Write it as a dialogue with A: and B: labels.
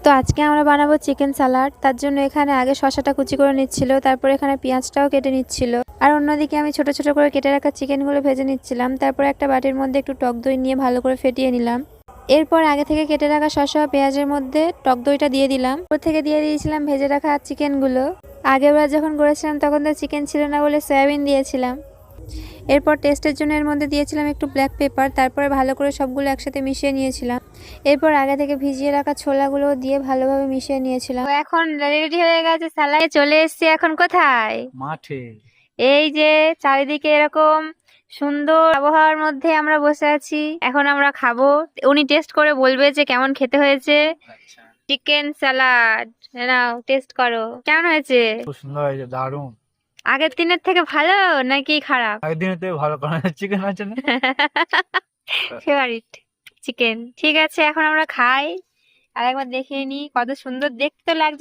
A: তো আজকে আমরা বানাবো চিকেন সালাড। তার জন্য এখানে আগে শসাটা কুচি করে নিচ্ছিল, তারপর এখানে পেঁয়াজটাও কেটে নিচ্ছিল, আর অন্যদিকে আমি ছোট ছোট করে কেটে রাখা চিকেনগুলো ভেজে নিচ্ছিলাম। তারপর একটা বাটির মধ্যে একটু টক দই নিয়ে ভালো করে ফেটিয়ে নিলাম। এরপর আগে থেকে কেটে রাখা শসা ও পেঁয়াজের মধ্যে টক দইটা দিয়ে দিলাম। ওর থেকে দিয়ে দিয়েছিলাম ভেজে রাখা চিকেনগুলো। আগেরবার যখন করেছিলাম তখন তো চিকেন ছিল না বলে সয়াবিন দিয়েছিলাম। এরপর টেস্টের জন্য এর মধ্যে দিয়েছিলাম একটু ব্ল্যাক পেপার। তারপরে ভালো করে সবগুলো একসাথে মিশিয়ে নিয়েছিলাম। এরপর আগে থেকে ভিজিয়ে রাখা ছোলাগুলো দিয়ে ভালোভাবে মিশিয়ে নিয়েছিলাম। তো এখন রেডি হয়ে গেছে সালাদ। চলে এসেছি এখন কোথায়?
B: মাঠে।
A: এই যে চারিদিকে এরকম সুন্দর আবহাওয়ার মধ্যে আমরা বসে আছি। এখন আমরা খাবো, উনি টেস্ট করে বলবে যে কেমন খেতে হয়েছে।
B: আচ্ছা,
A: চিকেন সালাড নাও টেস্ট করো, কেমন হয়েছে?
B: খুব সুন্দর হয়েছে, দারুণ।
A: আগের দিনের থেকে ভালো নাকি খারাপ?
B: আগের দিনের থেকে ভালো, কারণ চিকেন আছে না।
A: Favourite chicken. ঠিক আছে, এখন আমরা খাই। আর একবার দেখে নি কত সুন্দর দেখতে লাগছে।